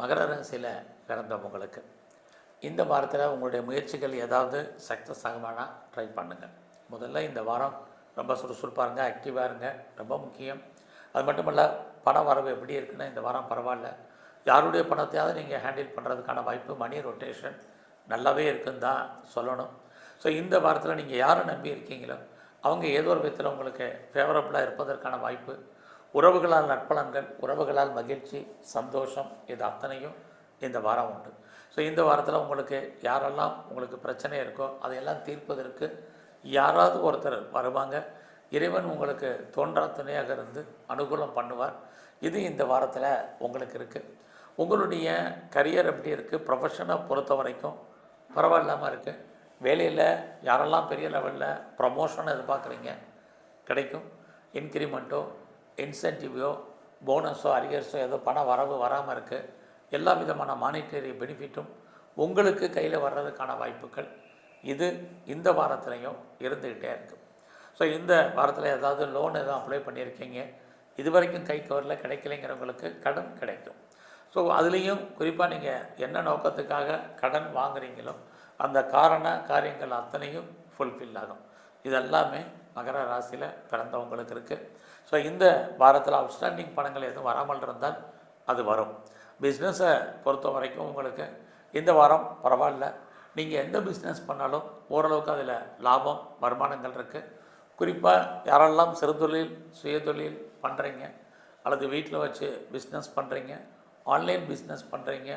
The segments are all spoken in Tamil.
மகர ராசியில் பிறந்தவங்களுக்கு இந்த வாரத்தில் உங்களுடைய முயற்சிகள் ஏதாவது சக்ஸஸ் ஆகுமானா ட்ரை பண்ணுங்கள். முதல்ல இந்த வாரம் ரொம்ப சுறுசுறுப்பாக இருங்க, ஆக்டிவாக இருங்க, ரொம்ப முக்கியம். அது மட்டும் இல்லை, பண வரவு எப்படி இருக்குன்னா இந்த வாரம் பரவாயில்ல. யாருடைய பணத்தையாவது நீங்கள் ஹேண்டில் பண்ணுறதுக்கான வாய்ப்பு, மணி ரொட்டேஷன் நல்லாவே இருக்குன்னு தான் சொல்லணும். ஸோ இந்த வாரத்தில் நீங்கள் யாரை நம்பி இருக்கீங்களோ அவங்க ஏதோ ஒரு விதத்தில் உங்களுக்கு ஃபேவரபுளாக இருப்பதற்கான வாய்ப்பு. உறவுகளால் நற்பலன்கள், உறவுகளால் மகிழ்ச்சி, சந்தோஷம், இது அத்தனையும் இந்த வாரம் உண்டு. ஸோ இந்த வாரத்தில் உங்களுக்கு யாரெல்லாம் உங்களுக்கு பிரச்சனை இருக்கோ அதையெல்லாம் தீர்ப்பதற்கு யாராவது ஒருத்தர் வருவாங்க. இறைவன் உங்களுக்கு தோன்றா துணையாக இருந்து அனுகூலம் பண்ணுவார். இது இந்த வாரத்தில் உங்களுக்கு இருக்குது. உங்களுடைய கரியர் எப்படி இருக்குது, ப்ரொஃபஷனை பொறுத்த வரைக்கும் பரவாயில்லாமல் இருக்குது. வேலையில் யாரெல்லாம் பெரிய லெவலில் ப்ரமோஷனை எதிர்பார்க்குறீங்க கிடைக்கும். இன்க்ரிமெண்ட்டோ இன்சென்டிவோ போனஸோ அரியர்ஸோ ஏதோ பண வரவு வராமல் இருக்குது. எல்லா விதமான மானிட்டரி பெனிஃபிட்டும் உங்களுக்கு கையில் வர்றதுக்கான வாய்ப்புகள் இது இந்த வாரத்துலேயும் இருந்துக்கிட்டே இருக்குது. ஸோ இந்த வாரத்தில் ஏதாவது லோன் எதுவும் அப்ளை பண்ணியிருக்கீங்க, இது வரைக்கும் கைக்கு வரல, கிடைக்கலைங்கிறவங்களுக்கு கடன் கிடைக்கும். ஸோ அதுலேயும் குறிப்பாக நீங்கள் என்ன நோக்கத்துக்காக கடன் வாங்குறீங்களோ அந்த காரியங்கள் அத்தனையும் ஃபுல்ஃபில் ஆகும். இதெல்லாமே மகர ராசியில் பிறந்தவங்களுக்கு இருக்குது. ஸோ இந்த வாரத்தில் அவுட்ஸ்டாண்டிங் பணங்கள் எதுவும் வராமல் இருந்தால் அது வரும். பிஸ்னஸை பொறுத்த வரைக்கும் உங்களுக்கு இந்த வாரம் பரவாயில்ல. நீங்கள் எந்த பிஸ்னஸ் பண்ணாலும் ஓரளவுக்கு அதில் லாபம், வருமானங்கள் இருக்குது. குறிப்பாக யாரெல்லாம் சிறுதொழில், சுயதொழில் பண்ணுறீங்க அல்லது வீட்டில் வச்சு பிஸ்னஸ் பண்ணுறீங்க, ஆன்லைன் பிஸ்னஸ் பண்ணுறீங்க,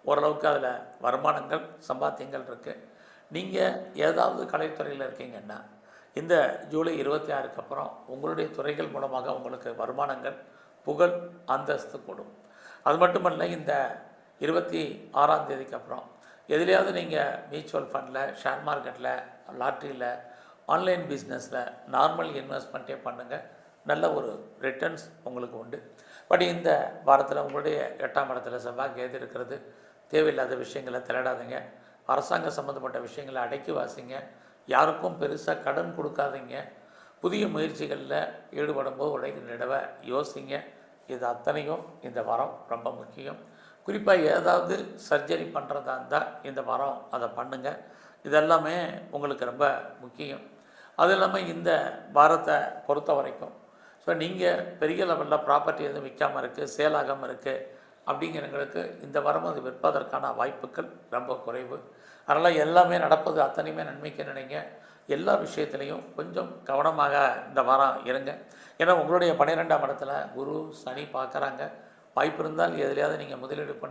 ஓரளவுக்கு அதில் வருமானங்கள், சம்பாத்தியங்கள் இருக்குது. நீங்கள் ஏதாவது கலைத்துறையில் இருக்கீங்கன்னா இந்த ஜூலை 26க்கு அப்புறம் உங்களுடைய துறைகள் மூலமாக உங்களுக்கு வருமானங்கள், புகழ், அந்தஸ்து கூடும். அது மட்டுமல்ல, இந்த 26ஆம் தேதிக்கு அப்புறம் எதுலையாவது நீங்கள் மியூச்சுவல் ஃபண்டில், ஷேர் மார்க்கெட்டில், லாட்ரியில், ஆன்லைன் பிஸ்னஸில் நார்மல் இன்வெஸ்ட்மெண்ட்டே பண்ணுங்கள். நல்ல ஒரு ரிட்டர்ன்ஸ் உங்களுக்கு உண்டு. பட் இந்த வாரத்தில் உங்களுடைய 8ஆம் இடத்துல செவ்வாய் கேது இருக்கிறது. தேவையில்லாத விஷயங்களை தலையிடாதீங்க. அரசாங்க சம்மந்தப்பட்ட விஷயங்களை அடக்கி வாசிங்க. யாருக்கும் பெருசாக கடன் கொடுக்காதீங்க. புதிய முயற்சிகளில் ஈடுபடும்போது உடைக்கிற யோசிங்க. இது அத்தனையும் இந்த வாரம் ரொம்ப முக்கியம். குறிப்பாக ஏதாவது சர்ஜரி பண்ணுறதா இருந்தால் இந்த வாரம் அதை பண்ணுங்கள். இதெல்லாமே உங்களுக்கு ரொம்ப முக்கியம். அது இல்லாமல் இந்த வாரத்தை பொறுத்த வரைக்கும் ஸோ நீங்கள் பெரிய லெவலில் ப்ராப்பர்ட்டி எதுவும் விற்காமல் இருக்குது, சேல் ஆகாமல் இருக்குது அப்படிங்கிறவங்களுக்கு இந்த வாரம் அது விற்பதற்கான வாய்ப்புகள் ரொம்ப குறைவு. அதனால் எல்லாமே நடப்பது அத்தனையுமே நன்மைக்கு நினைங்க. எல்லா விஷயத்துலேயும் கொஞ்சம் கவனமாக இந்த வாரம் இருங்க. ஏன்னா உங்களுடைய 12ஆம் இடத்துல குரு, சனி பார்க்குறாங்க. வாய்ப்பு இருந்தால் எதுலையாவது நீங்கள் முதலீடு பண்ண